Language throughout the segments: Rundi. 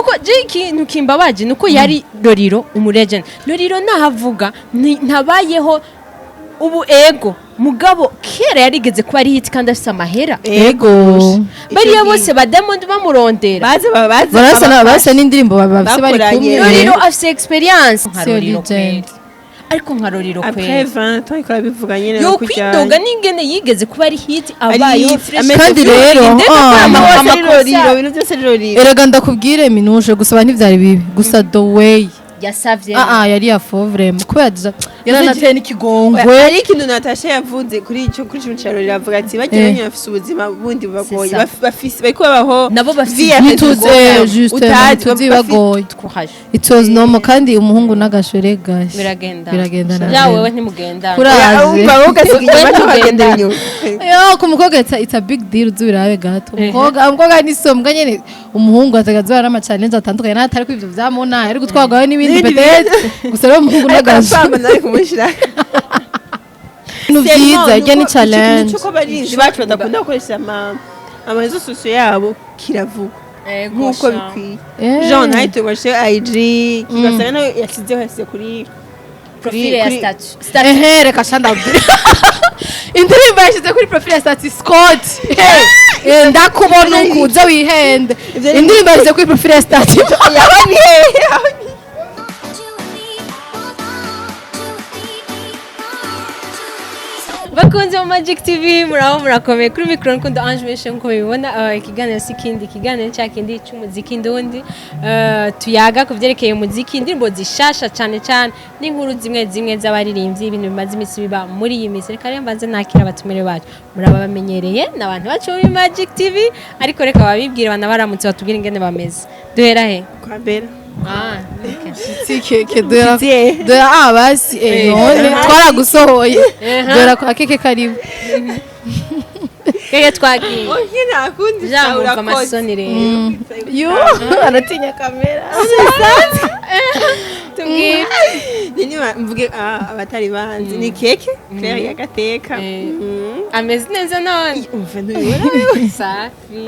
nuko je ikintu kimbabaje nuko yari Roriro umulegend. Roriro nahavuga ntabayeho ubu ego mugabo kera yarigeze kuba ari hit kandi afite amahera. ego Bariya bose ba Diamond bamurondera. basa n'indirimbo bafise bari kumwe. Roriro afite experience nka C'est Roriro legend. kweli. Ariko nka Roriro après kweli 20 ans ikora bivuga nyene yo no kujyana kwidoga n'ingene yigeze kuba ari hit abayo fresh. kandi rero Roriro ibintu byose Roriro erega ndakubwire minuje gusaba ntivyari bibi gusa the way yasavye yari ya fovrem kubera yaranateye n'ikigongwe. hari ikintu Natasha yavuze kuri icyo cya Roriro avuga ati bagiye nyine bafise ubuzima bundi bagoye bafise bariko babaho nabo bafite nituze juste nituzi bagoye. It was normal kandi umuhungu n'agashore gashi biragenda na ja wewe ntimugenda kuraje ugasiga inyuma bagenda inyuma yo ku mukobwa it's a big deal uzubirabe gato umukobwa ni sombwa nyene umuhungu atagaza ara ama challenge atandukanye natari kwivyo vyamona ari gutwagawe n'ibindi petete gusa rero umuhungu n'agashi nari kumushira no vyiza ijya ni challenge cyo barinzi bacu badakunda gukoresha amazo sosio yabo kiravuga nkuko bikwiye Jean Knight washe IG kigasanga nayo yasizeho hasi kuri profile ya status reka shanda indirimbo yashyize kuri profile ya status Scott ndakubona ukuza wihende indirimbo yashyize kuri profile ya status yabani bakunze mu Magic TV muraho murakomeye kuri micro nkundo Ange Meshe nko bibona ikiganiro sikindi ikiganiro cyakindi cy'umuziki ndundi tuyaga kuvyerekeye umuziki indirimbo zishasha cyane cyane n'inkuru zimwe zimwe z'abaririmbyi ibintu bimaze imisi biba muri iyi misi reka mbanze nakira abatumire bacu muraba bamenyereye n'abantu bacu muri Magic TV ariko reka babibwire bana baramutse batubwire ingene bameze duhera he kwa mbere Tike dora basi none twaragusohoye dora kwa keke karibu keke twagiye oye nakundi jambo amasoni rero yo aratinya kamera tubwire nini mvuge abatari banzi ni keke Claire yagateka ameze neza none umva ntubibona safi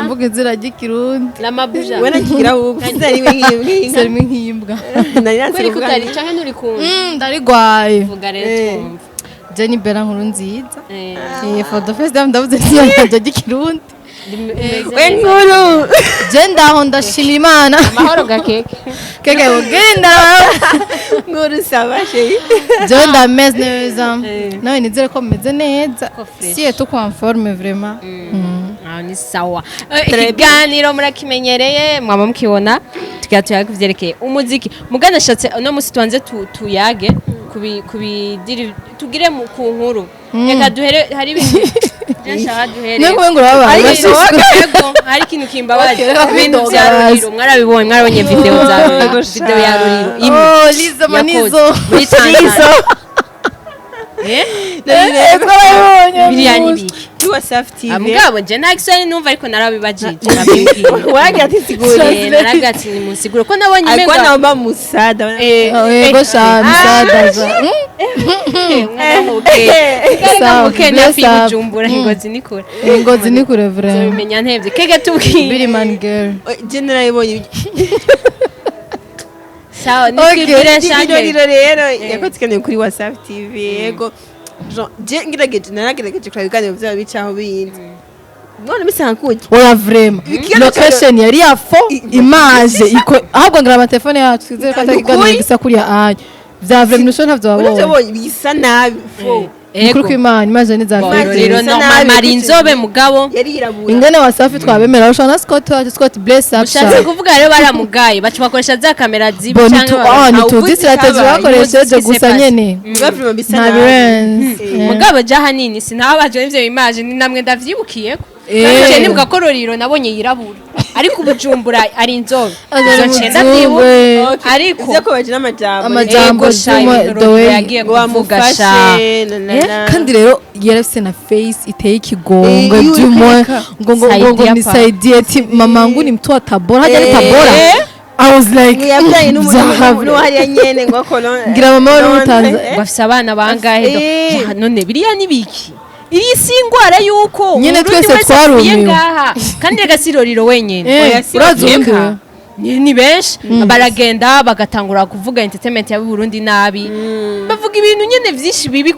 mvuge zira gikirundi la mabuja wena kigira ubu zari ngiyi serimo nkimbwa nari natse kutari canke nturi kumva ndarigwaye vuga rero twumva Jenny Bella nkuru nziza for the first time ndavuze ntiyaje gikirundi Enkuru Jenda honda shima Imana amahoro gakeke keke ugenda nkuru sabashe Jenda meze neza nawe nizere ko meze neza si tu conforme vraiment ni sawa ikiganiro murakimenyereye mwaba mukibona tugiye kuvyerekeye umuziki mugana shatse no musi twanze tuyage kubidiri tugire ku nkuru reka duhere hari ibintu byashaka duhere nko ngo baba hari ikintu kimbabaje ibintu bya Roriro mwarabibonye mwarabonye video za Roriro video ya Roriro Liza Manizo Liza biriya ni biki tuwa Safi TV amugabo je nta gisoni numva ariko narabibajije nabibwiye wage ati sigure naragati ni musiguro ko nabonye mega ariko naomba musada ego sha musada za Kenya fi Bujumbura ingozi ni kure vraiment bimenya ntevye kege tubwiye Billy Man girl general ibonye sawa nikibire shanje rero yakotikane kuri WhatsApp TV yego je ngirageje naragerageje kwa biganiro byabo bicaho bindi none misanga kuki oya vraiment location yari yafo image iko ahubwo ngira amatelefone yacu twizere ko atakiganiro gisa kuri anya vya vraiment nusho ntavyo wabonye bisa nabi fo kuri ko Imana image ni za Roriro normal mari inzobe mugabo yari irabura ingene Wasafi twabemera ushana Scott bless up ushatse kuvuga rero baramugaye bacu bakoresha za kamera zibi cyangwa tuzi strategy bakoresheje gusa nyene bavuma bisa nabi mugabo jahanini sinabaje n'ivyo image ni namwe ndavyibukiye je nibuka ko Roriro nabonye yirabura ariko Bujumbura ari inzobe cenda byibu ariko zako baje amajambo Roriro yagiye kuvugasha kandi rero yarafise na face iteye ikigongo byumwe ngo ni side ati mama ngo ni mtu wa Tabora haja ni Tabora I was like yabyanye n'umuntu hariya nyene ngo kolon ngira mama wari mutanze bafise abana bangahe none biriya nibiki iyi si ingwara yuko nyene twese twarumiwe ngaha kandi rega si Roriro wenyene urazunga ni benshi baragenda bagatangura kuvuga entertainment ya Burundi nabi bavuga ibintu nyene vyinshi bibi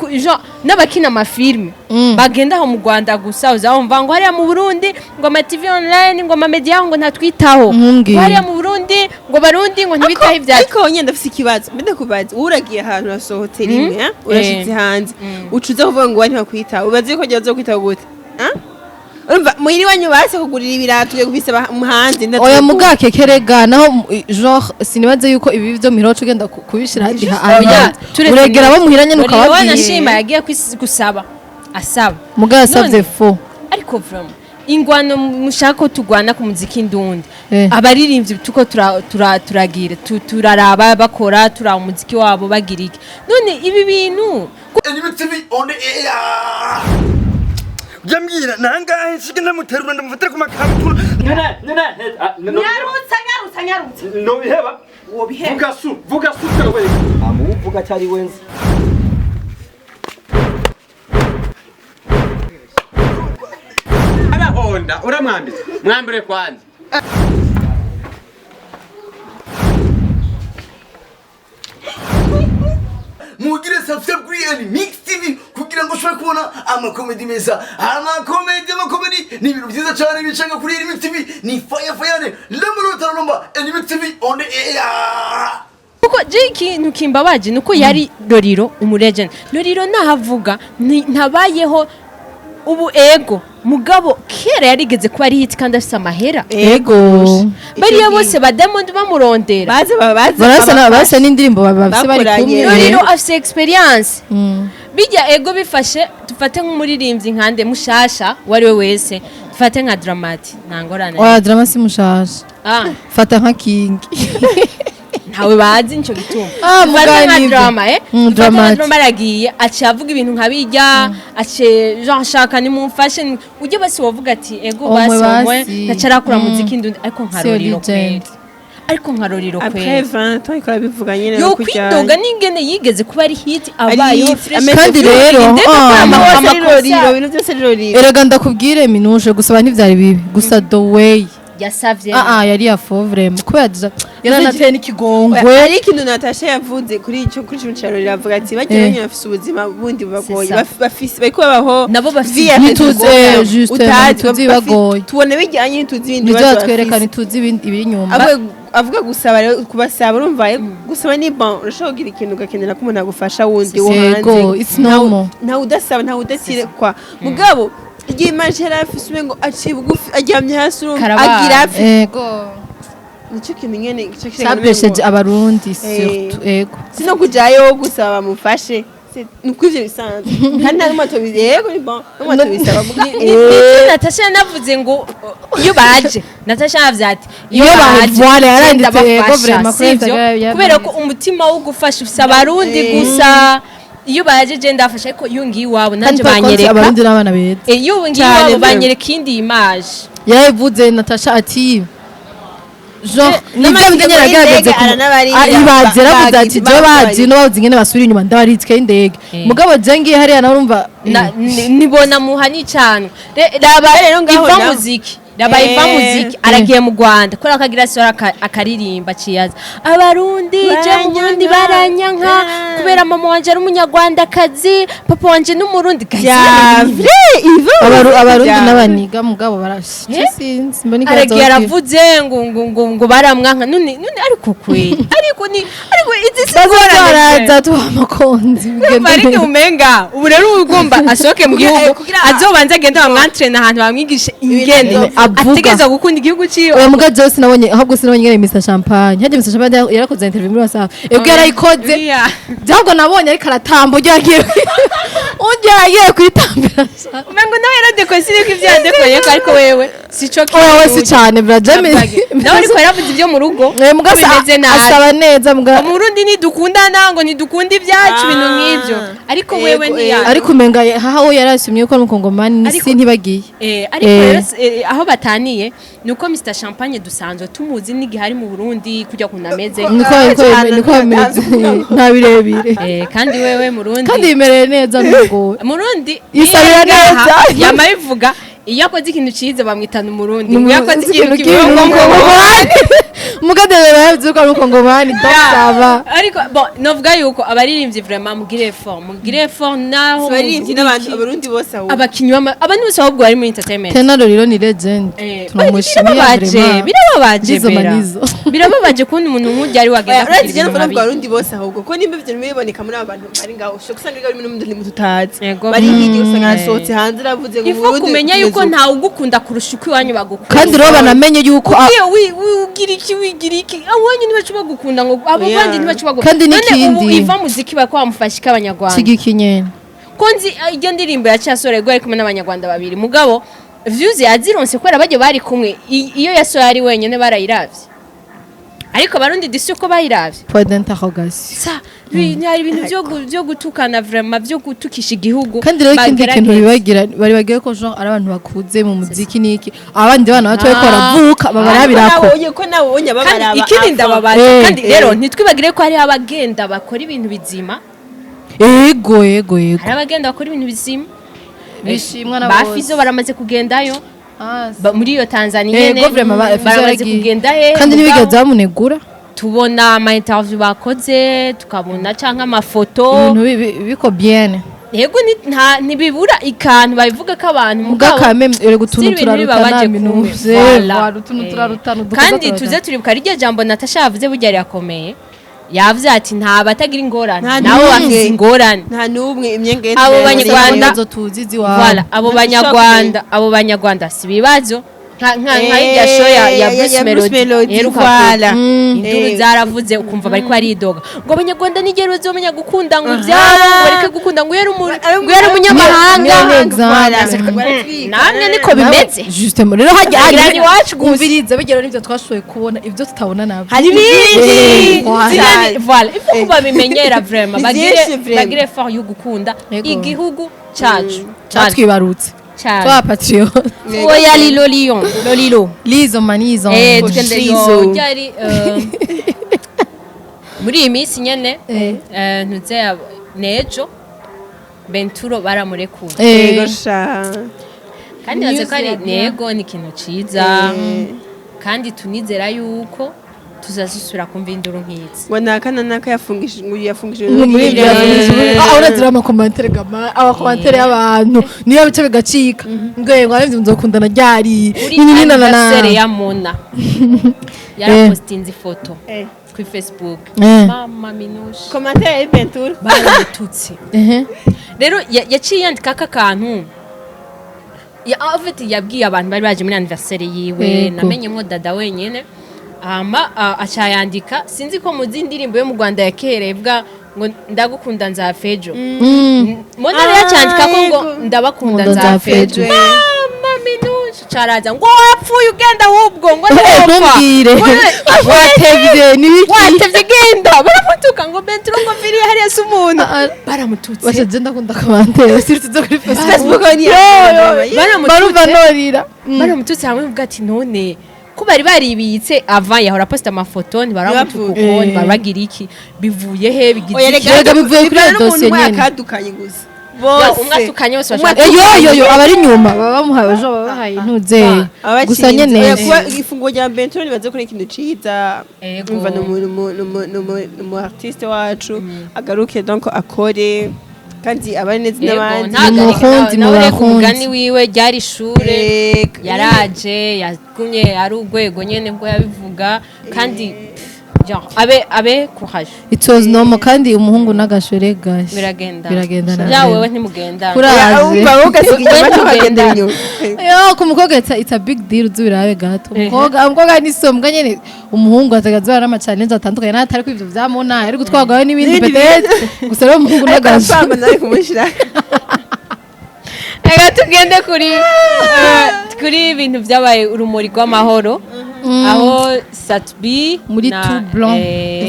n'abakina amafilme bagenda aho mu Rwanda gusa uzabumva ngo hariya mu Burundi ngo ama TV online ngo ama media ngo ntatwitaho hariya mu Burundi ngo barundi ngo ntibitaho ivya ariko nyine ndafise ikibazo mbende kubaza uragiye ahantu rasohote rimwe urashitse hanze ucuza kuvuga ngo wari ntakwitaho ubaze ko giye kwitaho gute urumva muhiri wanyu base kugurira ibirato byo kubisaba hanze oya mugakekerega naho genre sinibaze yuko ibi byo miroco ugenda kubishira uregera abo muhiranye nuko ababwiye nashima yagiye gusaba asaba mugasavye fo ariko vraiment ingwano mushaka ko tugwana ku muziki ndundi abaririmbyi tuko turagira turaraba bakora tura umuziki wabo bagira iki none ibi bintu NMTV on the air Jamira nangahe shike namuterura ndamufatira ku makabutura nyarutsa no biheba vuga su tarawe amuvuga cyari wenze abahonda uramwambitse mwambire kwanza mugire subscribe kuri NMix TV kugira ngo ushobore kubona amakomedi meza amakomedi ni ibintu byiza cyane bicanga kuri NMix TV ni fire lemurota nomba NMix TV on the air kuko ikintu kimbabaje nuko yari Loriro umulegend Loriro nahavuga ntabayeho ubu ego mugabo kera yarigeze kuba ari hit kandi afite amahera ego bariya bose ba Diamond bamurondera basa n'indirimbo babafise bari kumwe Loriro afite experience bijya ego bifashe dufate nk'umuririmbyi nkande mushasha wari we wese dufate nka Dramati ntangorane oya Drama si mushasha fata nka King ntawe bazi nico gituma mugani drama drama aragiye aci avuga ibintu nkabijya aci Jean shaka ni mumfashe uje basi wavuga ati ego basomwe nacarakura muziki ndundi ariko nkaroriro kweli ariko nkaroriro kweli après 20 ans ikora bivuga nyine yo kwidoga ningene yigeze kuba ari hit abayo kandi rero amaroriro bintu byose roriro erega ndakubwire minuje gusaba ntivyari bibi gusa the way yasavye yari yafovre kubera yaranateye n'ikigongwe ari ikintu Natasha yavuze kuri ico cyaro riravuga ati bagiye bafise ubuzima bundi bubagoye bafise bariko babaho nabo bafise nituze juste nituzi bagoye tubone bijyanye nituzi ibindi bazatwereka nituzi ibiri nyuma avuga gusaba rero kubasaba urumva gusaba ni bon urashobora kugira ikintu ugakenera ko umuntu agufasha wundi wo hanze it's normal nta udasaba nta udatire kwa mugabo igihe majera afise ngo aciye bugufi aryamye hasi agira afi ego nico kintu nyene ico cyabesheje abarundi surtout ego sino kujayo gusaba bamufashe nuko ivyo bisanzwe kandi nta n'umato yego ni bon n'umato bisaba vuga Natasha navuze ngo iyo baje Natasha yavuze ati iyo baje yaranditse ego vraiment kubera ko umutima wo gufasha ufise abarundi gusa iyo baje je ndafasha ariko iyo ngiye iwabo nanje banyereka abarundi n'abana beza iyo ngiye iwabo banyereka indi image yavuze Natasha ati genre nibyo ndanyaragaragaze ibaze ravuze ati je bazi no bazi ngene basubira inyuma ndabaritse indege mugabo je ngiye hariya nawe urumva nibona muhani cyane raba rero ngaho iva muziki Rabaye iva muziki aragiye mu Rwanda kora akagira sora akaririmba ciyaza abarundi je mu Burundi baranyanka kubera mama wanje ari umunyarwanda kazi papa wanje n'umurundi kazi abarundi n'abaniga mugabo barashye sinzi mboni ko aragiye aravuze ngo baramwanka none ariko kwe ariko izi sigora baraza tuhamakonzi bari umenga ubu rero ugomba asoke mu gihugu azobanza agenda bamwantrena ahantu bamwigishe ingene ategeza gukunda igihugu ciyo oya muga Jose nabonye ahubwo sinabonye ngene Mr Champagne haje Mr Champagne yarakoze interview muri WhatsApp ebwe yarayikoze ahubwo nabonye ariko aratambo ryagiye yagiye kwitambira umengo nawe yaradekoye ko ivyadekoye ariko wewe sico oya si cyane brajeme nawe ariko yaravuze ibyo mu rugo bimeze nabi asaba neza muga mu Burundi nidukundana ngo nidukunda ibyacu ibintu nk'ibyo ariko wewe ntiya ariko umenga haho yarasumye ko n'umukongomani si ntibagiye ariko aho bataniye nuko Mr Champagne dusanzwe tumuzi n'igihari mu Burundi kujya kunameze niko nta birebire kandi wewe mu Burundi kandi bimereye neza n'ubwo mu Burundi isabira neza yamabivuga iyo akoze ikintu cize bamwitana umurundi iyo akoze ikintu kibi mu mugadere bavyuka nuko ngo mani ndasaba ariko bon novuga yuko abaririmbyi vraiment mugire effort naho abaririmbyi n'abantu abarundi bose aho abakinyi abandi bose ahubwo bari muri entertainment Tenaro rero ni legend turamushimiye birababaje Nizo manizo. birababaje kundi umuntu nk'ujya ari wagenda uretse kugira no ibintu kuvuga mabi. abarundi bose ahubwo ko nimba ivyo biboneka muri abantu bari ngaho shoko usanga ari n'umuntu tutazi Yego. bari hirya usanga arasohotse hanze aravuze ngo Ifu kumenya yuko ntawe ugukunda kurusha uko iwanyu bagukunda kandi rero banamenye yuko ugira iki abonye ntibacu bagukunda ngo abo Yeah. bandi ntibacu bagukunda Kandi n'ikindi. ubu iva muziki bako bamufasha ik'abanyarwanda sigikinyene konzi iyo ndirimbo ya Cyasore gwa ari kumwe n'abanyarwanda babiri mugabo views yazironse kubera bajye bari kumwe iyo yasoye ari wenyene barayiravye ariko abarundi disi uko bayiravye point d'interrogation sa hari ibintu byo gutukana vraiment byo gutukisha igihugu kandi rero ikindi kintu bagerageza. bari bagiye ko genre ari abantu bakuze mu muziki niki abandi bana bato bariko baravuka babarabirako ko nabonye kandi babaraba ikindi ndababaza Eh, kandi rero ntitwibagire ko hari abagenda bakora ibintu bizima ego hari abagenda bakora ibintu bizima bishimwa na ba bose Fizo baramaze kugendayo Ah, muri iyo Tanzania Ego nyene vraiment Fizo baramaze yaragiye. kugenda he kandi ntibigeze bamunegura tubona ama interview bakoze tukabona canke amafoto ibintu biko bien yego ntibibura ikantu babivuga ko abantu muga kame ere gutuntu si ibintu bibabaje turarutana kumwe. minuze Voilà. warutuntu turarutana kandi tuze turibuka rijya jambo Natasha yavuze burya rirakomeye yavuze ati nta batagira ingorane Nta nabo n'umwe. bafite ingorane nta n'umwe imyenge Abo Banyarwanda- tuzizi Voilà, abo banyarwanda si bibazo nk'irya show ya Bruce Melody iheruka Voilà. induru zaravuze ukumva bari ko aridoga ngo abanyarwanda nigero bazomenya gukunda ngo ibyabo ngo bareke gukunda ngo yari umunyamahanga namwe niko bimeze justement rero hajya Irani iwacu gusa. umviriza bigero nivyo twashoboye kubona ibyo tutabona nabo hari ibindi Zirani- voilà ibyo kuba bimenyera vraiment Byinshi vraiment. bagire effort yo gukunda Yego. igihugu cyacu cyatwibarutse cyane twa patriote oya lilo lizo manizo tugende Shizo. ryari muri iyi minsi nyene ntuze nejo Benturo baramurekuye yego sha kandi baze ko ari nego ni ikintu ciza kandi tunizera yuko tuzazisubira kumva induru nk'izi ngo naka yafungishije muri ibyo urazira amakomantere gama abakomantere y'abantu niyo bice bigacika ngo arivyo nzokundana ryari uri anniversaire ya Mona yarapostinze ifoto kuri Facebook mama minushe commentaire ya Bentour baramututse rero yaciye yandika akantu yabwiye abantu bari baje muri anniversaire yiwe Yego. namenyemo dada wenyine acayandika sinzi ko mu zindi ndirimbo yo mu Rwanda yakerebwa ngo ndagukunda nzafejo Mona rero yacyandika ko ngo ndabakunda nzafejo mama minushe caraza ngo wapfuye ugenda ahubwo ngo ntumbwire watevye nibiki watevye genda baramutuka ngo Benturo ngo viri hariya se umuntu baramututse bashaje ndakunda komantere sirtu zo kuri Facebook Facebook ni baruva norira baramututse hamwe uvuga ati none ko bari baribitse ava yahora posta amafoto ntibaramutuka uko ntibaragira iki bivuye he bigize Rega bivuye kuri iyo dosiye nyene. yakadukanye gusa umwe atukanye wose bashaka yo abari nyuma baba bamuhaye ejo baba bahaye intuze gusa nyene ifungo rya Bentour nibaze ko ari ikintu ciza Ego. umva mu artiste wacu agaruke donc akore kandi abari neza n'abandi Umurundi, nawe reka Murundi. umugani wiwe ryari ishure yaraje yagumye ari urwego nyene bwo yabivuga kandi abe courage it was normal kandi umuhungu n'agashore gashi biragenda na ya wewe ntimugenda kuraje ugasiga inyuma tukagenda inyuma yo ku mukobwa it's a big deal uzubirabe gato umukobwa ni sombwa nyene umuhungu atagaza ara challenge atandukanye natari kwivyo vyamona ari gutwagawe n'ibindi petete gusa rero umuhungu n'agashore nari kumushira reka tugende kuri ibintu byabaye urumuri rw'amahoro aho Satbi muri Tout Blanc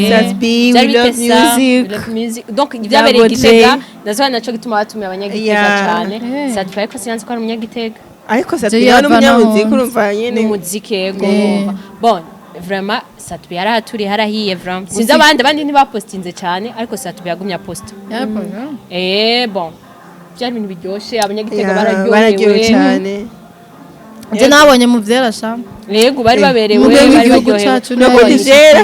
Satbi we love music donc byabereye Gitega ndazo naco gituma batumiye abanyagitega cyane Satbi ariko sinanze ko ari umunyagitega ariko Satbi n'umunyamuziki urumva nyene n'umuziki yego bon vraiment Satbi yarahaturiye harahiye vraiment sinzi abandi ntibapostinze cyane ariko Satbi yagumya post bon byari ibintu biryoshe abanyagitega bararyohewe cyane je nabonye mu vyera sha yego bari baberewe mu bari gihugu baryohewe cacu no nabonye kujera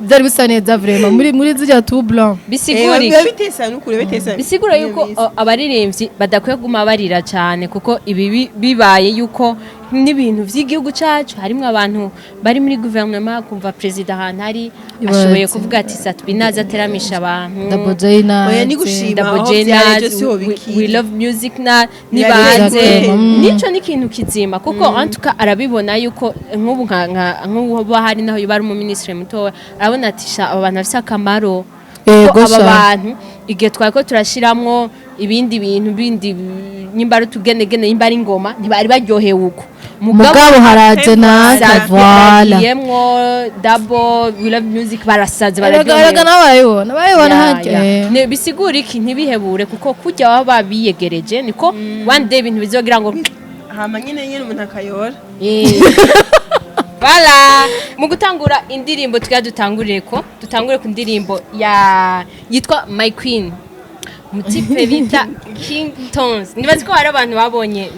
byari bisa neza vraiment muri zirya tout blanc bisigura biba bitesa n'ukuri bitesa bisigura yuko abaririmbyi badakwiye guma barira cyane kuko ibi bibaye yuko n'ibintu by'igihugu cyacu harimo abantu bari muri guverinoma kumva perezida ahantu ari ashoboye kuvuga ati satwi naza ateramisha abantu Double J na oya ni gushima Double aho J byaje na siho we bikiri love music na nibanze Exactly. nico ni ikintu kizima kuko antuka arabibona yuko nk'ubu nk'ubu hari naho bari mu ministre mutoya arabona ati sha aba bantu bafite akamaro Yego aba sha. bantu igihe twari ko turashiramwo ibindi bintu bindi nyimba ari utugenegene nyimba ari ingoma ntibari baryohewe uko mugabo haraje naka voilà yemwo double we love music barasaze erega bararyohewe nabayibona hajye ne bisigura iki ntibihebure kuko kujya baba biyegereje niko one day ibintu bizogira ngo hama nyine umuntu akayora Voilà, mu gutangura indirimbo tugira dutangure ku ndirimbo yitwa My Queen. Mutipe bita King Tones. Nibazi ko hari abantu babonye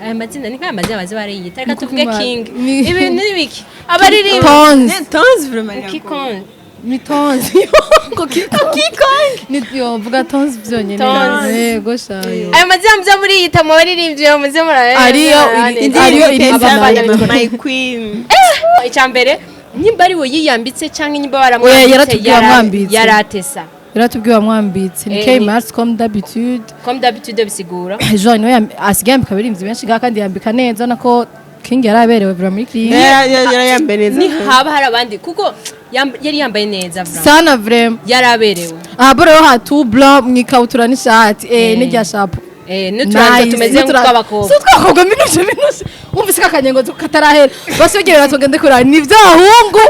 aya mazina ni nk'aya mazina bazi bariyita. Reka tuvuge King. Ibintu nibiki? Abaririmba tons vraiment Kikon. ni tonzi yo vuga tonzi byonyine Tonzi. yego sha Aya mazina muza muriyita mu baririmbyi yo muze murabe. ariyo iri my queen Icyambere nimba ari we yiyambitse cyangwa nimba Oya, baramwambitse yaratubwiye amwambitse. yaratesa. yaratubwiye mwambitse ni K Mars comme d'habitude Comme d'habitude bisigura. Jean no asigaye yambika abarimvyi benshi kandi yambika neza nako King yaraberewe vraiment muri clip yarayambaye neza Ni haba hari abandi kuko yari yambaye neza vraiment. sana vraiment Yaraberewe. aha boro yo ha tout blanc mwikabutura n'ishati n'irya shapo N'uturanzo tumeze nk'utw'abakobwa. twakobwa minuje wumvise kakanyengo katarahera bose bigiye batugende kurara ni vyahungu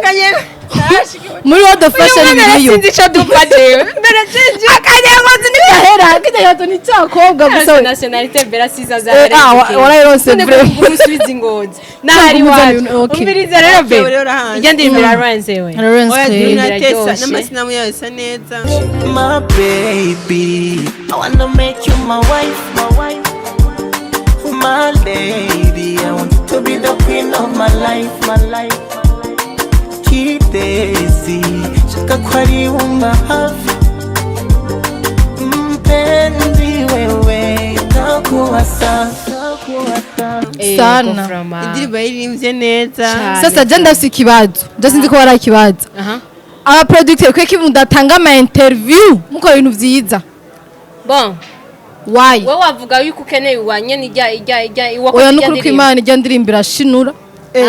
muri what the fashion video Sinzi icyo dupfa jewe. Mbere jeje. akanyengo zinigahera kidayato ni cyakobwa gusa Nationalité mbera siza za warayirose vraiment umusubiza ingozi. Nahari wacu. Okay. Umviriza rero be. Uri urahanze. Ijya ndirimbo Lawrence we. Lawrence oya K. tunatesa Biraryoshe. n'amasinamu yayo asa neza My baby, I wanna make you my wife, my lady. I want you to be the queen of my life. Kidezi, shaka kwari wumba hafi. Mpenzi wewe, takuwa safi. Sana. indirimbo yaririmbye neza Sasa je ndafise ikibazo je sinzi ko wari ikibazo Aha. aba producteur kweki mudatanga ama interview muko ibintu vyiza Bon. why Wowe wavuga yuko ukeneye wanye ijya oya nukuri ko Imana ijya ndirimba irashinura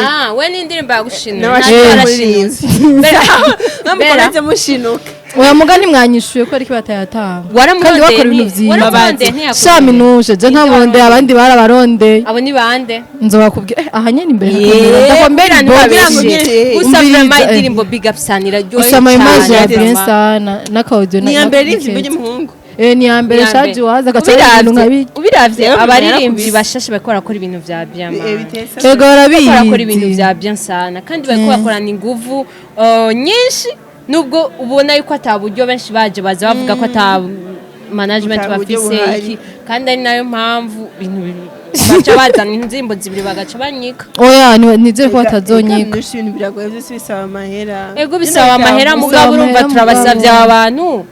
Ah, we ni indirimbo yagushinura. n'abashinze Bera. bamukomeze mushinuka oya muga ntimwanyishuye ko ariko batayatanga kandi bakora ibintu vyiza Waramurondeye ntiyakumenye. shami nuje je ntabonde abandi barabarondeye Abo ni bande? nzobakubwira aha nyene imbere Yeah, ndakombera kugira ibonye Gusa Umviriza, vraiment indirimbo Big Up sana iraryoshye usama image ya cyane. bien sana n'akaudio ni iya mbere y'imvimbo y'umuhungu ni ya mbere Iya shaje mbere. waza gacara ibintu nkabi Ubiravye Rero abaririmbyi yarakubise. bashashe bariko barakora ibintu vya bien man. bitesa ego Bariko barakora ibintu barabizi vya bien sana kandi bariko bakorana inguvu nyinshi nubwo ubona yuko ataburyo benshi baje baza bavuga ko ata management Ata buryo bafise buhari. iki kandi ari nayo mpamvu ibintu baca bazana indirimbo zibiri bagaca banyika. oya nizere ko batazonyika ibintu biragoye byose bisaba amahera Ego bisaba amahera Bisaba mugabo urumva amahera turabasavye aba bantu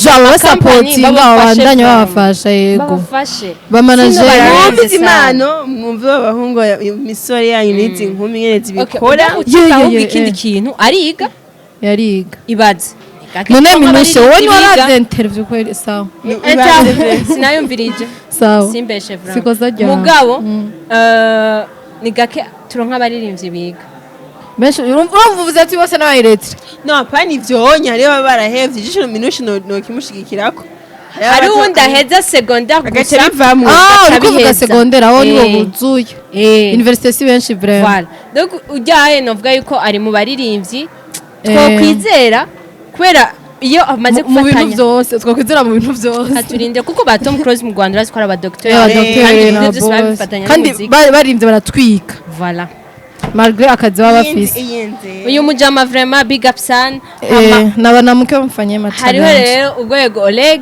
jabo basapotinga babandanya babafasha yego babafashe bamanaje Sino bararenze mwumvize sana. impano mwumve b'abahungu imisore yanyu n'izi nkumi nyene Okay, zibikora ucika ahubwo yeah, ikindi kintu ariga yariga ibaze none minushe wowe Abaririmbyi niwaraze biga. interview kweli sawa sinayumvirije sawa simbeshe vraiment Sikoza ryawe. mugabo ni gake turonka abaririmbyi biga benshi urumva uvuze ati bose n'abayiretse no apana ivyonya hariyo baba barahevye ijisho minushi nokimushigikirako hari uwundi aheza secondaire agace gusa bivamwo uri kuvuga Akabiheza. segonderi aho nibo Eh. buzuye universite si benshi vraiment Voilà. Donc ujyaye novuga yuko ari mu baririmbyi Eh. twokwizera kubera iyo amaze mu bintu gufatanya byose twakwizera mu bintu byose katurinde kuko ba Tom Close mu Rwanda bazi ko ari abadokiteri abadokiteri kandi na ibyo byose bose babifatanya kandi n'umuziki barimbye baratwika voilà malgré akazi baba bafise uyu mujama vraiment big up sana naba namuke bamfanye hariho rero urwego Oleg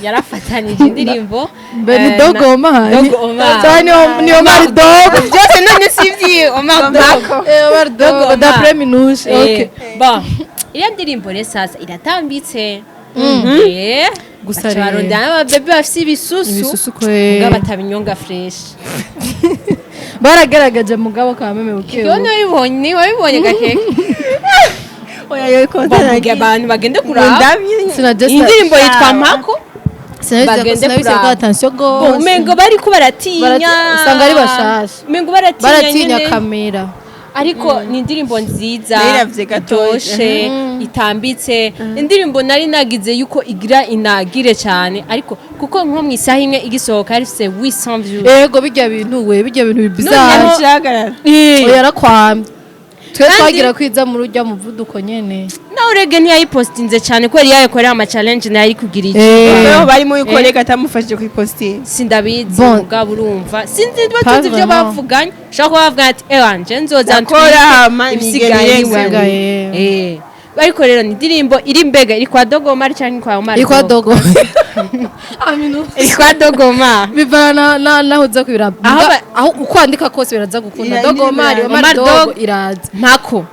yarafatanije indirimbo Beni Dogo Omar. Dogo Omar. Cyane ni Omar Dogo. byose none sivyi Omar Dogo Omar Dogo Omar. d'après Minouche. Okay. Bon iriya ndirimbo rero sasa iratambitse Gusa gusa rero. barondana ababebe bafise ibisusu Ibisusu kwe. mugabo atabinyonga fresh Baragaragaje mugabo kwa meme iyo bukewe. wabibonye gakeke oya yo bavuga konta abantu bagende kuraba ndabye Sinajya iyi ndirimbo yitwa mpako bagende sinabise kuraba. ko attention Bo, go. umengo bariko baratinya Usanga ari bashasha. umengo baratinya Baratinya nyene. kamera. ariko ni indirimbo nziza Nayiravye gatoya. itoshe itambitse indirimbo nari nagize yuko igira inagire cyane ariko kuko nko mu isaha imwe igisohoka yarifise 800 views Ego bijya bintu we bijya bintu Noneho- bizarre. cyagarara Oya yarakwamye. Twe Kandi- twagira kwiza mu rujya muvuduko nyene. nawe urege ntiyayipostinze cyane kubera iyo yakorera ama challenge nayo ari kugira iki Baba barimo yuko reka atamufashije kuyipostinga sindabizi Bon. mugabo urumva sinzi batuzi ibyo vraiment. bavuganye ushobora kuba bavuga ati ewanje nzoza Nakora hama ibisigaye nigere Ibisigaye. ariko rero ni indirimbo iri mbega iri kwa Dogomar cyangwa kwa Omar Ikwa Dogo. Aminu. iri kwa Dogomar Bivana naho uza kwira. Aho ba- Aho ukwandika kose biraza gukunda. Ira- Dogo Omar, Omar Omar Dogo. Dogo iraza. mpako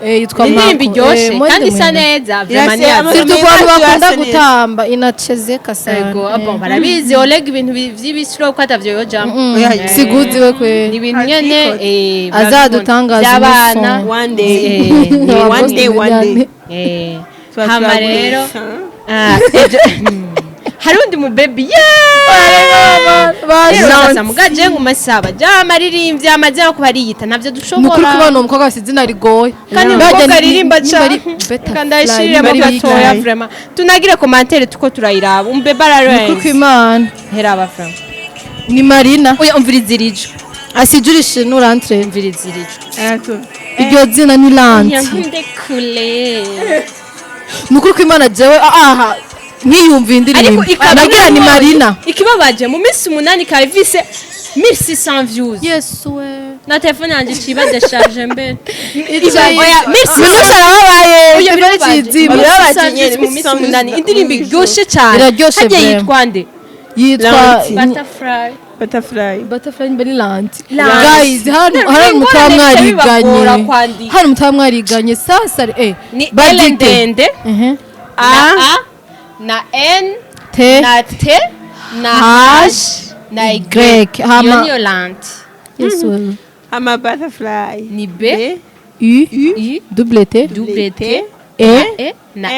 Yitwa indirimbo Marco. iryoshe Mwende kandi isa mwende. neza Irase- vraiment ama- neza. Surtout Mwende abantu bakunda irasa neza. gutamba inachezeka sana. Ego bon barabizi Oleg ibintu vy'ibisiro ko atavyo yojamo Oya, Siguzi we kwe. ni ibintu nyene Azadutangaza by'abana umusonga. one day Eh, one day one day hama rero hari undi mu baby sasa mugaje ngo masaba jama aririmbye amaze yo kubariyita navyo Nukuri dushobora kubana umukobwa afite izina rigoye. kandi Mbega umukobwa ni- aririmba ni- cyane ni- Butterfly, kandi ayishiriramo ni- gatoya vraiment tunagire commentaire tuko turayiraba umbeba Nukuri ararenze kw'Imana. heraba vraiment Ni Marina. oya umviriza irijo Asijurishe nurantre. umviriza irijo Iryo zina ni Lanti. yankunde kule Nukuri kw'Imana jewe aha nkiyumva indirimbo. Nagira ni Marina. ikibabaje mu minsi 8 kavise 1600 views Yesu we. na telefone yanjye ciba decharge mbere Oya, Minusha arababaye. Oya, Telefone birababaje. kizima. Birababaje Mu nyene, minsi bisa 8 mu- indirimbo mu- iryoshe cyane Iraryoshe hagiye vraiment. yitwa nde Yitwa Lanti. butterfly butterfly Butterfly mbere Lanti. Lanti. Guys, hano Hari umutaba ingorane bibagora mwariganye. kwandika. Hano umutaba mwariganye sasa ni badite. L ndende na A na N T na T na H H na Y Hama- iyo niyo lanti Yesu we. ama butterfly ni B U I double T W T E E na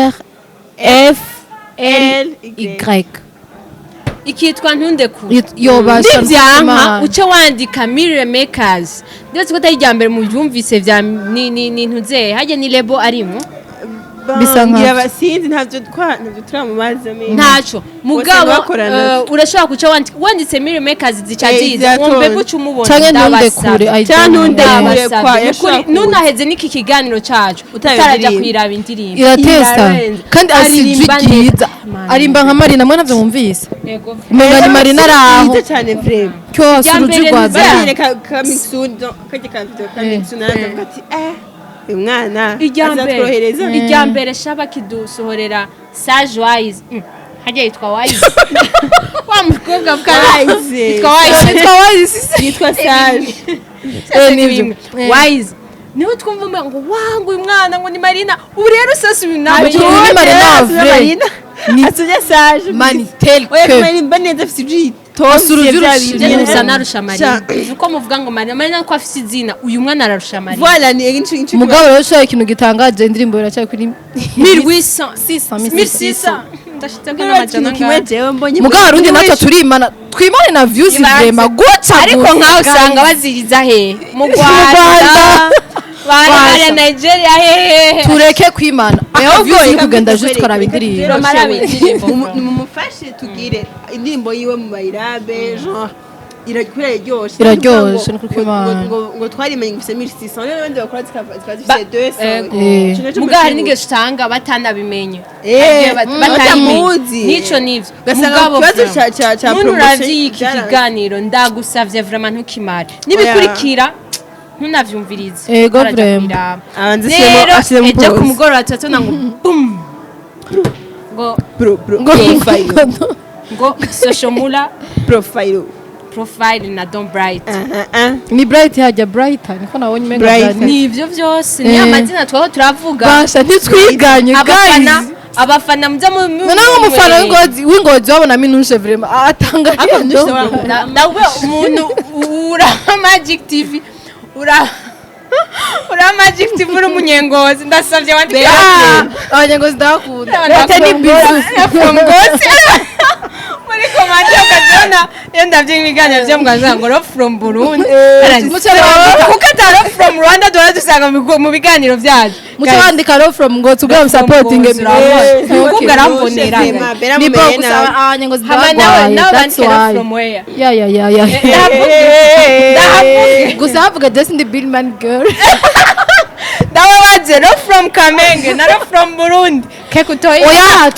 R F L Y. ikitwa ntundekure Yobasha nivyanka uce wandika Mirror Makers ndetse ko atari irya mbere mu byumvise vya ni ntuze hajya ni lebo arimo Bisa nkaho. ngira abasinzi ntavyo turamubaza menshi ntaco mugabo bakorana. urashobora kuca wanditse Mirror Makers zica Eh, ziza zizatonda. wumve buca umubona Canke ntundekure ndabasabye Canke ntundekure ndabasabye kwa Nukuri, yashobora kuza. nunaheze n'iki kiganiro cacu Utayo utaraja ndirimbo. kwiraba indirimbo iratesta Irarenze. kandi asijwi Aririmba neza. ryiza arimba nka Marina mwe navyo mwumvise Yego. umenga ni Marina araho Nziza cyane vrema cyo wasuruji mbere rwaza bayanyereka kamixudo kajya kantu kamixudo naravuga ati uyu mwana azatwohereza irya mbere shaba kidusohorera Sage Wise hajya yitwa Wise wa mukobwa Wise. yitwa Wise yitwa Wise yitwa Sage nibyo. Wise niho twumva ngo wangu uyu mwana ngo ni Marina ubu rero sasa uyu nawe Ati, uyu ni Marina vrai. Ni- asuye Sage mani tel oya que Marina neza afite ijwi Asuruji bya rushimye. Jene bintu. gusa narusha Marina Sha- uko muvuga ngo Marina ko afise izina uyu mwana ararusha Marina Voilà ni inchi umugabo rero ushaka ikintu gitangaje indirimbo iracyari kuri 1800 1600 ndashitse ko ikintu n'amajana kimwe ngaho jewe mbonye mugabo arundi natwe turimana twimane na views vrema guca ariko nkaho usanga baziriza he mu Rwanda bana Nigeria hehe tureke kwimana aho views reka kugenda mbikwereke, just karaba reka indirimbo rero Marabe indirimbo. mumufashe tugire indirimbo yiwe mu bayirabe genre irakura iryoshe Iraryoshe, ni kuri kw'Imana. ngo twarimenye ngufise 1600 rero abandi bakora zikaba Ba- zifise 200 Ego. Muga hari n'igihe usanga batanabimenye Eh, batanabimenye batamuzi. nico nivyo Ugasanga mugabo ikibazo vraiment, ca muntu promotion uravye iki byara- kiganiro ndagusavye vraiment ntukimare nibikurikira ntunavyumvirize Ego Utaraja vraiment. kubiraba. Abanza rero ashiremo ejo ku pause. mugoroba turatona ngo bum ngo ngo Soshomura profile na Don Bright. ni bright hajya brighter niko nabonye mega Brighter. cyane Ni ivyo vyose ni amazina twaho turavuga. basha ntitwiganye guys Abafana muza mu none nk'umufana w'ingozi wabona minushe vraiment atanga nawe umuntu ura Magic TV ura Magic TV uri umunyengozi ndasavye wandike abanyengozi ndakunda Leta ni business from Ngozi muri komande ukajona yenda by'imiganyo byo mwaza ngo from Burundi kuko ataro from Rwanda dora dusanga mu biganiro byacu muco bandika ro from Ngozi ubwo supporting kuko garambonera ni bo gusa abanyengozi hama nawe bandika from where ya ndahavuge gusa havuga just in the Billman girl dawa baje no from Kamenge na from Burundi ke kutoyi oya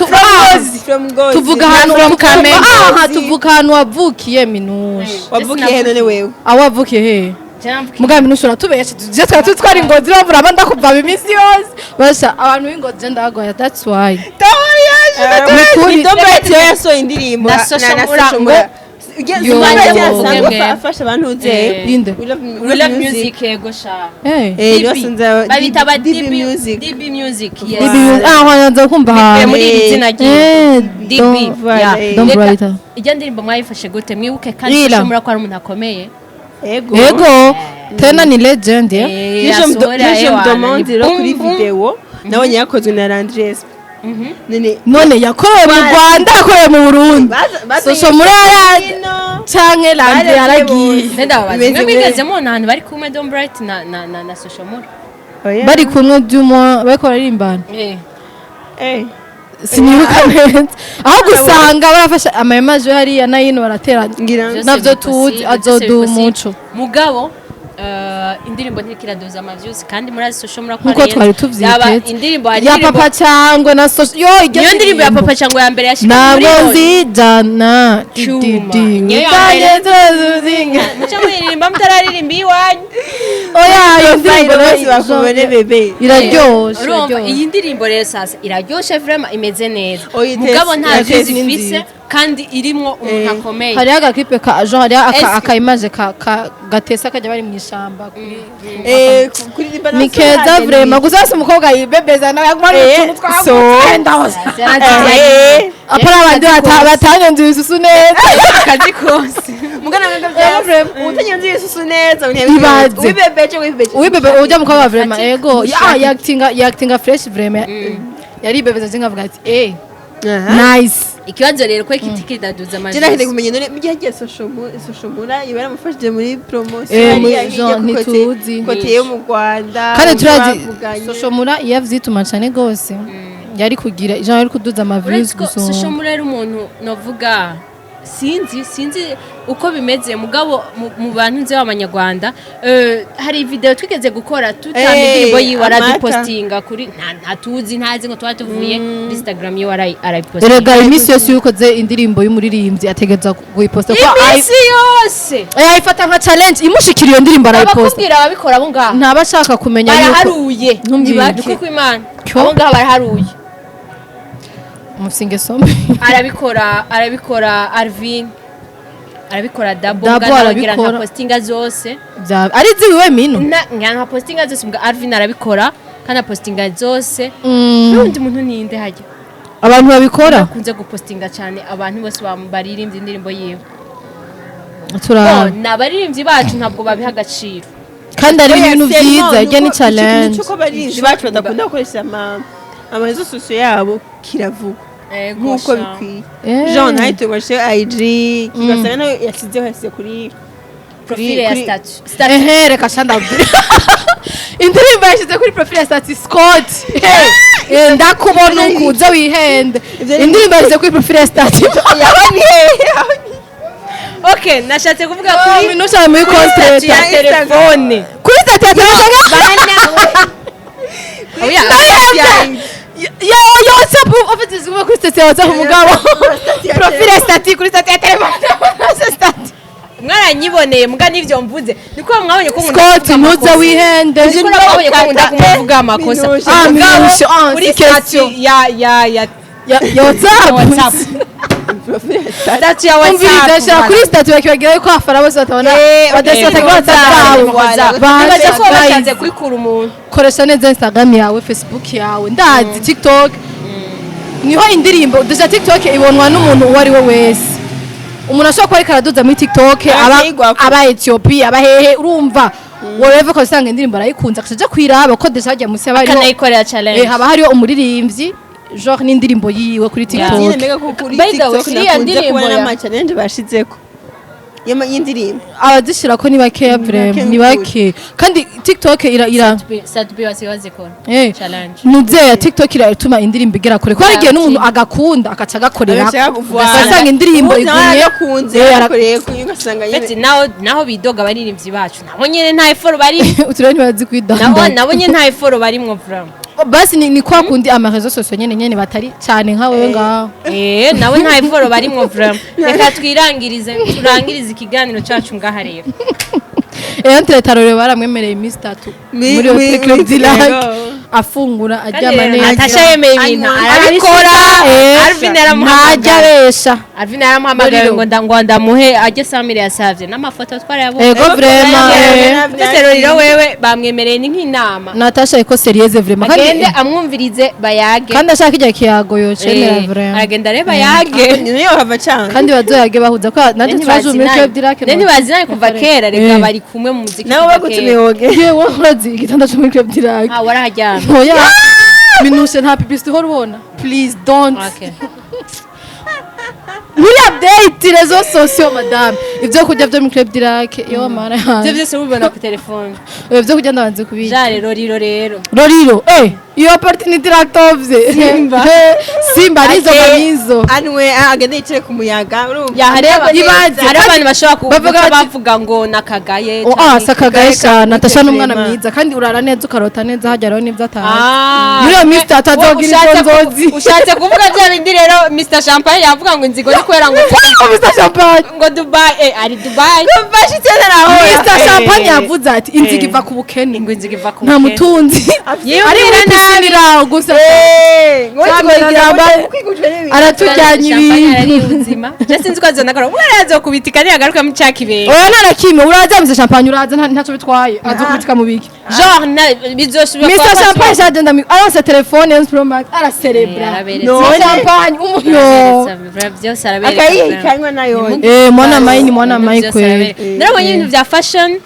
from Ngozi tuvuga ahantu from Kamenge. aha tuvuga ahantu wavukiye minushe wavukiye he none wewe awavukiye he muga minushe uratubeshe tuje twari Ngozi bavura abanda kuva iminsi yose basha abantu b'Ingozi ndagwaya that's why ni Don Bright yasohoye indirimbo na Soshomura afasha abantu uze inde we love music yego sha babita ba DB music yes nza kumva muri iri zina rye DB Don Brighter ijya ndirimbo mwayifashe gute mwibuke kandi Soshomura ko ari umuntu akomeye ego tena ni legend Nisho mdomondi ro kuri video nabonye yakozwe na Landres none yakorewe mu Rwanda yakorewe mu Burundi Soshomura canke Landre yaragiye mwigezemo n'ahantu bari kumwe Don Bright na Soshomura bari kumwe by'umwa bariko bararimbana sinibuka neza aho gusanga barafasha amaimaje hariya nayino barateranya navyo tuzi azoduha umuco mugabo indirimbo ntikiraduza amaviews kandi murazi Soshomura ko nkuko twari tuvyiteze indirimbo ya papa cyangwe na iyo ndirimbo ya papa cyangwe ya mbere yashika muri nabo nzijana muca muririmba mutararirimba iwanyu oya iyo ndirimbo bose bakubone bebe iraryoshe iyi ndirimbo rero sasa iraryoshe vraiment imeze neza Oyi, mugabo nta tesi views ifise kandi irimwo umuntu akomeye hariho agakipe ka Jean hariho akaimaje gatesa kajya bari mu ishamba kuri ni keza vraiment gusa se umukobwa yibebeza nawe agumana utuntu twagenda hose apara abandi batanyonze isusu neza akazi kose mugana ngabya utanyanze isusu neza Ibaze. wibebeje ubibebe ujya mukobwa vraiment ego yaktinga fresh vraiment yaribebeza zingavuga ati nice ikibazo rero ko kitikidaduza amajwi jina kide kumenya none mujye hagiye Soshomura ibara mufashije muri promotion ntituzi kote yo mu Rwanda kandi turazi Soshomura iyo avyituma cyane gose yari kugira ijana yari kuduza amaviews gusa Soshomura rero umuntu novuga sinzi uko bimeze mugabo mu bantu nzi b'abanyarwanda hari video twigeze gukora tutamba indirimbo yiwe aradupostinga kuri ntatuzi ntazi ngo twari tuvuye Instagram yiwe arayipostinga erega imisi yose yukoze indirimbo y'umuririmbyi ategeza kuyiposta ko imisi yose ayifata nka challenge imushikira iyo ndirimbo arayiposta abakubwira ababikora abo ngaho ntabashaka kumenya yuko baraharuye ntibaduke ku Imana abo ngaho baraharuye umusinge sombe arabikora Arvin arabikora Dabo arabikora nka postinga zose ari ziwiwe mino nka postinga zose mbwa Arvin arabikora kana postinga zose n'undi muntu ninde hajya abantu babikora kunze gupostinga cyane abantu bose baririmbye indirimbo yiwe n'abaririmbyi bacu ntabwo babiha agaciro kandi ari ibintu byiza ijya ni challenge cyuko baririmbyi bacu badakunda gukoresha amarezo sosiyo yabo kiravuga nk'uko bikwiye Jean ntahite washe IG kigasanga nawe yashyizeho yashyize kuri profile ya status reka shandabwira indirimbo yashyize kuri profile ya status Scott ndakubona ukuze wihende indirimbo yashyize kuri profile ya status okay nashatse kuvuga kuri minusha muri content ya telefone kuri status ya telefone ya WhatsApp office zuba kuri status ya WhatsApp umugabo profile status kuri status ya telefone mwaranyiboneye muga nivyo mvuze niko mwabonye ko Scott ntuze wihende niko mwabonye ko nkunda kumuvuga amakosa minusha kuri status ya WhatsApp WhatsApp statu ya umviriza WhatsApp shira kuri statu bakibagira yuko abafana bose batabona badashaka WhatsApp baza ko bashatse kwikura umuntu koresha neza Instagram yawe Facebook yawe ndazi TikTok niho indirimbo deja TikTok ibonwa n'umuntu uwo ari we wese umuntu ashobora kuba ariko araduza muri TikTok aba Ethiopia aba hehe urumva whatever ko usanga indirimbo arayikunze akaja kwiraba ko deja hajya musi abari kanayikorera challenge haba hariho umuririmbyi genre n'indirimbo yiwe kuri TikTok By the way, iriya ndirimbo ya n'amachallenge bashizeko y'indirimbo abazishira ko ni bakeya vraiment ni bake kandi TikTok ira Satbi wazikora challenge nuzeya TikTok iratuma indirimbo igera kure ko arigiye n'umuntu agakunda akaca gakorera ugasanga indirimbo igumye yakunze yarakoreye kugasanga Feti naho bidoga baririmbyi bacu nabo nyene nta effort bari uturani bazi kwidanda nabo nyene nta effort barimwo vraiment basi ni kwa kundi amarezo sosio nyene batari cyane nka wewe ngaho nawe nta effort barimwo vraiment reka turangirize ikiganiro cyacu ngaha rero Entre tarore baramwemereye iminsi 3 muri Hotel Club Dilac afungura ajyama neza Natasha yemeye ibintu arabikora Alvin aramuhamagara Alvin aramuhamagara ngo ndamuhe ajye Samire yasavye n'amafoto twarayabonye ego vraiment rero wewe bamwemereye ni nk'inama Natasha iko serieuse vraiment agende amwumvirize bayage kandi ashaka ijya kiyago yocemera vraiment agenda reba yage niyo hava cyane kandi bazoyage bahuza ko nandi twaje muri Club Dilac ntibazinaye kuva kera reka bari kumwe mu muziki nawe bagutumiye woge yewe urazi igitanda cyo muri Club Dilac warahajyana oya minushe nta publicité ho rubona please don't muri update rezo sociaux madame ibyo kujya byo muri Club Dilac yo mara ibyo byose ubibona ku telefone ibyo kujya ndabanze kubija jare rero Roriro iyo opportunity ratovye Simba rizo manizo anwe agende yicire ku muyaga urumva hareba ibaze hari abantu bashobora bavuga ngo nakagaye sakagaye sana Natasha n'umwana mwiza kandi urara neza ukarota neza hajyaraho nibyo atanga muri iyo Mr atazogira inzozi ushatse kuvuga bya bindi rero Mr Champagne yavuga ngo inzigo ni kwera ngo Mr Champagne ngo Dubai ari Dubai bashitse naraho Mr Champagne yavuze ati inzigo iva ku bukene ngo inzigo iva ku nta mutunzi ari gusinira gusa aratujyanye ibintu je sinzi ko azonakora umwe arazo kubitika ni agaruka mu cyakibere oya narakime uraza Mr Champagne uraza ntacyo bitwaye azokubitika mu biki genre bizoshobora Mr Champagne agenda aranse telefone ya Pro Max ara celebra Mr Champagne umuyo byose arabereka akayikanywa nayo mwana mayi kweli narabonye ibintu bya fashion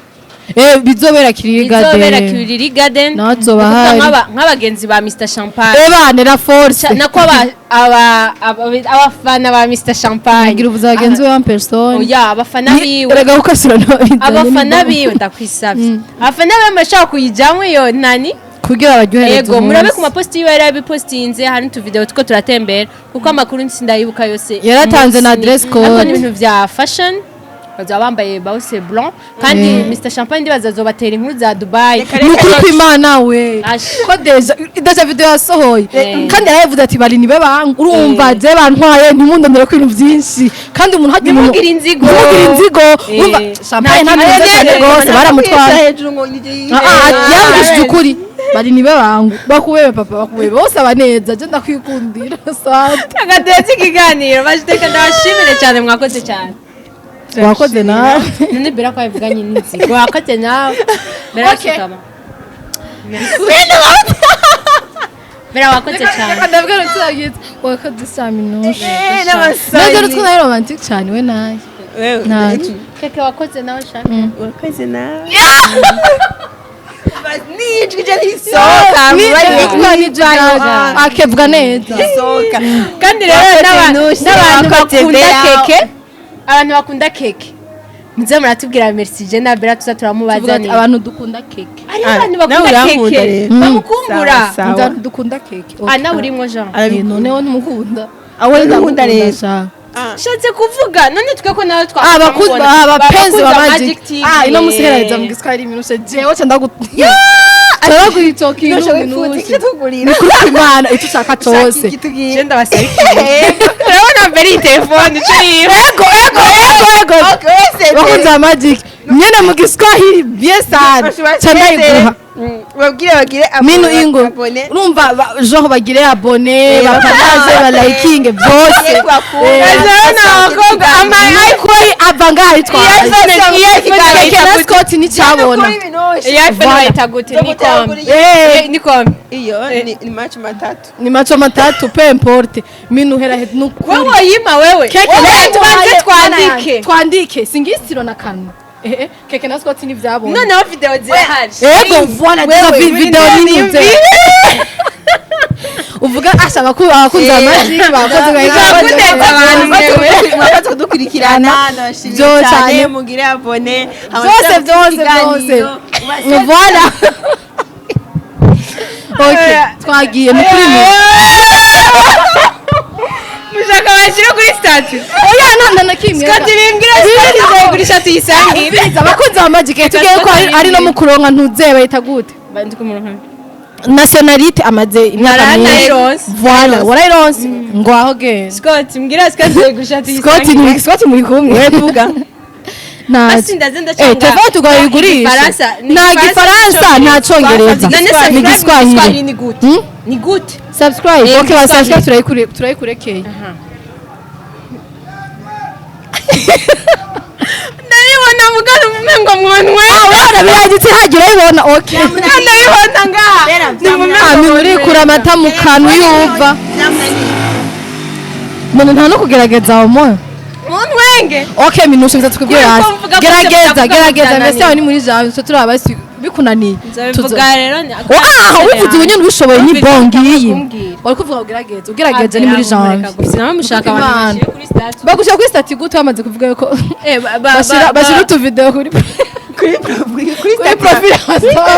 bizobera Kiriri Garden nazoba hari nk'abagenzi ba Mr Champagne banera force nako abafana ba Mr Champagne ngira ubuzagenzi we en personne oya abafana biwe erega ukasura abafana biwe ndakwisabye abafana biwe mashaka kuyijamwe yo nani kugira abaryohereze yego murabe ku maposti yiwe yarabipostinze hari tu video tuko turatembera kuko amakuru nsindayibuka yose yaratanze na dress code ibintu bya fashion bazaba bambaye bause blanc kandi Mr Champagne ndibaza zobatera inkuru za Dubai nukuri kwimana we ko deja video yasohoye kandi yaravuze ati bari nibe bangu urumva je bantwaye ntimundondere ko ibintu byinshi kandi umuntu hagiye umuntu mugira inzigo urumva Champagne ntabwo cyane rwose baramutwara hejuru ngo yambishije ukuri bari nibe bangu bakubebe papa bakubebe bose abaneza je ndakwikundira sante agatetse ikiganiro bashiteka ndashimire cyane mwakoze cyane wakoze nawe none bera ko yavuganye n'inzigo wakoze nawe bera kitama bera wakoze cyane ndavuga ngo tsagiye wakoze saminoshe nagera twari romantic cyane we naye ntacyo keke wakoze nawe shaka wakoze nawe nijwi je risoka akevuga neza kandi rero n'abantu bakunda keke abantu bakunda keke muze muratubwira merci je na Bella tuza turamubazana abantu dukunda keke abantu bakunda keke bamukumbura abantu dukunda keke nawe urimo Jean noneho n'umukunda awe ndakunda rero shatse kuvuga none tweko nawe abapenzi ba Magic ino musihereza mu giswahili minushe jewe cyandagutya turaguhitoki ni kuri Imana icyo ushaka cyose je ndabasarikiye urabona mbere telefone cyo bakunze Magic nyene mu giswahili bien sana cyandayiguha bagire minu ingo abone urumva genre bagire abone bapartage balikinge byose kuri avanga itwara na Scott ni cyabona iyo ni match matatu ni macho matatu pe importe minu hera het nukuri wowe yima wewe twandike singisiro na kanwa keke na Scott ni vyabona noneho video zirahari ego voilà video nize uvuga ashaka ko abakunze amaji bakoze mwakaza kudukurikirana byo cyane mugire abone byose voilà okay twagiye mu kuri mushaka bashyira kuri statue oya nanda nakimwe Scott bimbwira Scott izagurisha tuyisangira abakunze amaji ke tugiye ko ari no mukuronka ntuzeba yita gute bandi ku murongo nationalite amaze imyaka myinshi voilà warayironse ngo aho ge Scott mbwira Scott izagurisha tuyisangira Scott muri kumwe wevuga basi ndazenda cyangwa tuva tugayigurisha nta gifaransa nta cyongereza ni giswahili ni gute ni gute subscribe okay wa subscribe turayikurekeye ndabibona mugana umengo mwanwe wera biragitse hagira ibona okay ndabibona ngaha ni muri kuramata mu kantu yuva muntu nta no kugerageza aho moyo munwenge okay minusha biza tukubwira hasi gerageza mbese aho ni muri jawe so turabasi bikunaniye tuvuga rero uvuze ubunyene ubishoboye ni bongiyi wari kuvuga ugerageza ni muri jawe sinaba mushaka abantu kuri statue bagushaka kuri statue gute bamaze kuvuga yuko bashira utu video kuri profile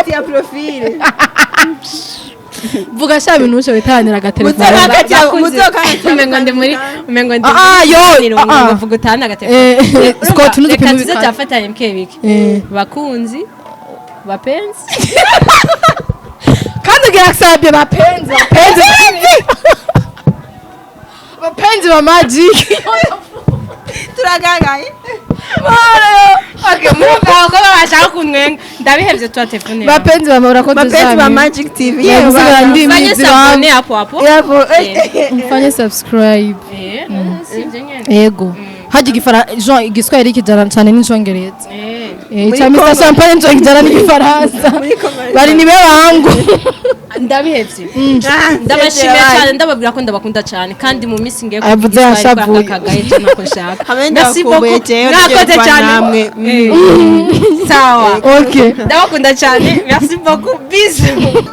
ya profile vuga sha bintu bitanira agatelefone umengo ndi muri umengo ndi vuga utana agatelefone Scott nuzipima bikatu zafatanye mkebiki bakunzi bapenzi kandi ugira bapenzi ba magic turagangaye okay muvuga ko bashaka kunwenga ndabihevye twa telefone bapenzi bamura ko bapenzi ba Magic TV fanye sabone hapo mfanye subscribe yego haji Jean igiswahili kijana cyane n'injongereza cyane Mr Champagne njongera n'igifaransa bari nibe bangu ndabihevye ndabashimiye cyane ndababwira ko ndabakunda cyane kandi mu minsi ngiye avuze yashavuye hamwe merci ndakumbuye beaucoup jewe mwakoze cyane sawa okay ndabakunda cyane merci beaucoup bisous